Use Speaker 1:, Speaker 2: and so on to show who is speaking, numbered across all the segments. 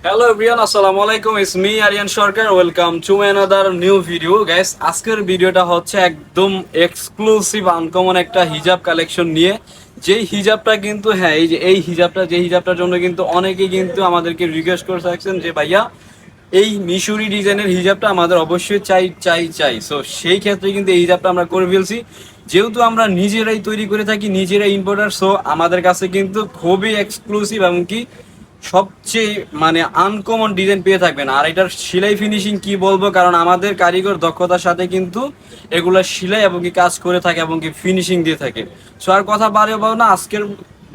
Speaker 1: Hello everyone, আসসালামু আলাইকুম। It's me Aryan Sarkar. Welcome to another new video guys. আজকের ভিডিওটা হচ্ছে একদম এক্সক্লুসিভ আনকমন একটা হিজাব কালেকশন নিয়ে। যেই হিজাবটা কিন্তু এই হিজাবটার জন্য কিন্তু অনেকেই কিন্তু আমাদেরকে রিকোয়েস্ট করে থাকছেন যে ভাইয়া এই মিশরি ডিজাইনের হিজাবটা আমাদের অবশ্যই চাই চাই চাই। সো সেই ক্ষেত্রে কিন্তু এই হিজাবটা আমরা করে ফেলছি। যেহেতু আমরা নিজেরাই তৈরি করে থাকি, নিজেরাই ইম্পোর্টার, সো আমাদের কাছে কিন্তু খুবই এক্সক্লুসিভ এবং কি সবচেয়ে আনকমন ডিজাইন পেয়ে থাকবেন। আর এটার সেলাই ফিনিশিং কি বলবো, কারণ আমাদের কারিগর দক্ষতার সাথে কিন্তু এগুলা সেলাই এবং কি কাজ করে থাকে এবং কি ফিনিশিং দিয়ে থাকে। সো আর কথা বাড়াবো না, আজকের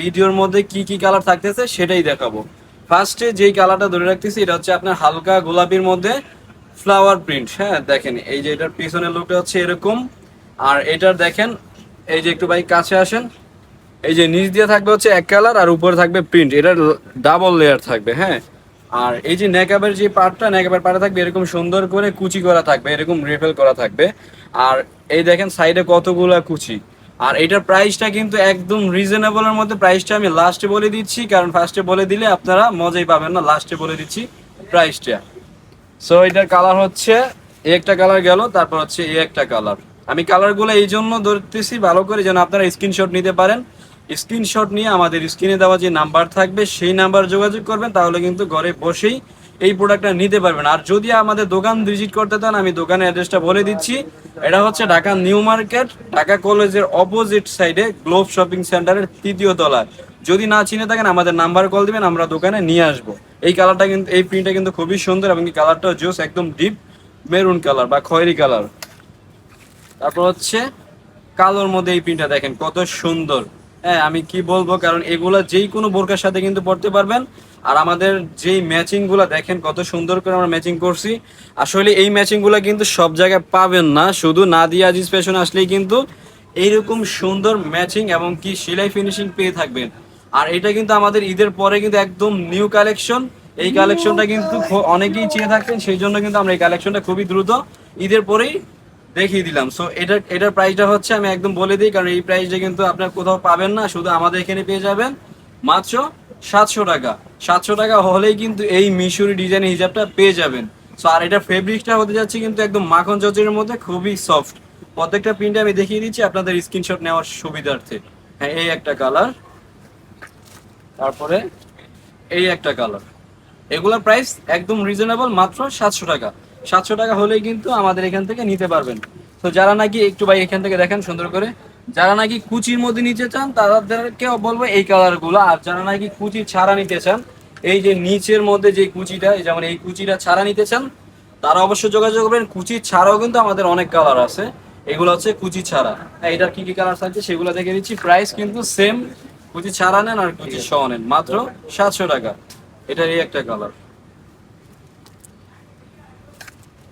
Speaker 1: ভিডিওর মধ্যে কি কি কালার থাকতেছে সেটাই দেখাবো। ফার্স্টে যেই কালারটা ধরে রাখতেছি এটা হচ্ছে আপনার হালকা গোলাপির মধ্যে ফ্লাওয়ার প্রিন্ট। হ্যাঁ দেখেন, এই যে এটার পিছনের লুকটা হচ্ছে এরকম। আর এটার দেখেন, এই যে একটু ভাই কাছে আসেন, এই যে নিচ দিয়ে থাকবে হচ্ছে এক কালার আর উপরে থাকবে প্রিন্ট, এটার ডাবল লেয়ার থাকবে। হ্যাঁ, আর এই যে নেকাবের যে পার্টটা, নেকাবের পার্টে থাকবে এরকম সুন্দর করে কুচি করা থাকবে, এরকম রেফেল করা থাকবে। আর এই দেখেন সাইডে কতগুলা কুচি। আর এটার প্রাইসটা কিন্তু একদম রিজনেবলের মধ্যে। প্রাইসটা আমি লাস্টে বলে দিচ্ছি, কারণ ফার্স্টে বলে দিলে আপনারা মজাই পাবেন না। লাস্টে বলে দিচ্ছি প্রাইসটা। সো এটার কালার হচ্ছে এই একটা কালার গেল, তারপর হচ্ছে এই একটা কালার। আমি কালারগুলো এই জন্য ধরতেছি ভালো করে যেন আপনারা স্ক্রিনশট নিতে পারেন। স্ক্রিনশট নিয়ে আমাদের স্ক্রিনে দেওয়া যে নাম্বার থাকবে সেই নাম্বার যোগাযোগ করবেন, তাহলে কিন্তু ঘরে বসেই এই প্রোডাক্টটা নিতে পারবেন। আর যদি আমাদের দোকান ভিজিট করতে চান, আমি দোকানের অ্যাড্রেসটা বলে দিচ্ছি। এটা হচ্ছে ঢাকা নিউ মার্কেট, ঢাকা কলেজের অপোজিট সাইডে গ্লোব শপিং সেন্টারের তৃতীয় তলায়। যদি না চিনে থাকেন আমাদের নাম্বার কল দিবেন, আমরা দোকানে নিয়ে আসবো। এই কালারটা কিন্তু, এই প্রিন্টটা কিন্তু খুবই সুন্দর এবং এই কালারটা জোস, একদম ডিপ মেরুন কালার বা খয়েরি কালার। তারপর হচ্ছে কালোর মধ্যে এই প্রিন্টটা দেখেন কত সুন্দর। হ্যাঁ আমি কি বলবো, কারণ এগুলা যেই কোনো বোরকার সাথে কিন্তু পরতে পারবেন। আর আমাদের যেই ম্যাচিং গুলা দেখেন কত সুন্দর করে আমরা ম্যাচিং করছি। আসলে এই ম্যাচিং গুলা কিন্তু সব জায়গায় পাবেন না, শুধু নাদিয়া আজিজ ফ্যাশন আসলেই কিন্তু এইরকম সুন্দর ম্যাচিং এবং কি সেলাই ফিনিশিং পেয়ে থাকবেন। আর এটা কিন্তু আমাদের ঈদের পরে কিন্তু একদম নিউ কালেকশন। এই কালেকশনটা কিন্তু অনেকেই চেয়ে থাকতেন, সেই জন্য কিন্তু আমরা এই কালেকশনটা খুবই দ্রুত ঈদের পরেই দেখিয়ে দিলাম। সো এটার প্রাইসটা হচ্ছে, আমি একদম বলে দিই, কারণ এই প্রাইসটা কিন্তু আপনার কোথাও পাবেন না, শুধু আমাদের এখানে পেয়ে যাবেন মাত্র 700 টাকা। 700 টাকা হলেই কিন্তু এই মিশরি ডিজাইনের হিজাবটা পেয়ে যাবেন। সো আর এটা ফেব্রিকটা হতে যাচ্ছে কিন্তু একদম মাখন জর্জের মধ্যে, খুবই সফট। প্রত্যেকটা প্রিন্টে আমি দেখিয়ে দিচ্ছি আপনাদের স্ক্রিনশট নেওয়ার সুবিধার্থে। হ্যাঁ এই একটা কালার, তারপরে এই একটা কালার। এগুলোর প্রাইস একদম রিজনেবল, মাত্র 700 টাকা। 700 টাকা হলেই কিন্তু আমাদের এখান থেকে নিতে পারবেন। তো যারা নাকি একটু ভাই এখান থেকে দেখেন সুন্দর করে, যারা নাকি কুচির মধ্যে নিতে চান তাদেরকেও বলবো এই কালারগুলো। আর যারা নাকি কুচি ছাড়া নিতে চান, এই যে নিচের মধ্যে যে কুচিটা, যেমন এই কুচিটা ছাড়া নিতে চান, তারা অবশ্যই যোগাযোগ করবেন। কুচি ছাড়াও কিন্তু আমাদের অনেক কালার আছে, এগুলো হচ্ছে কুচি ছাড়া। হ্যাঁ এটার কি কি কালার থাকছে সেগুলো দেখে দিচ্ছি। প্রাইস কিন্তু সেম, কুচি ছাড়া নেন আর কুচি সহ নেন, মাত্র 700 টাকা। এটার এই একটা কালার,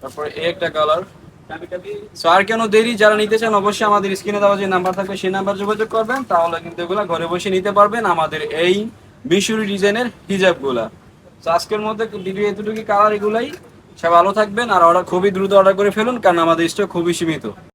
Speaker 1: তারপরে এই একটা কালার। সো আর কেন দেরি, যারা নিতে চান অবশ্যই আমাদের স্ক্রিনে দেওয়া যে নাম্বার থাকবে সেই নাম্বার যোগাযোগ করবেন, তাহলে কিন্তু এগুলো ঘরে বসে নিতে পারবেন আমাদের এই মিশরি ডিজাইনের হিজাবগুলা। তো আজকের মধ্যে ভিডিও এতটুকু, কালার এগুলাই। সব ভালো থাকবেন আর অর্ডার খুবই দ্রুত অর্ডার করে ফেলুন, কারণ আমাদের স্টক খুবই সীমিত।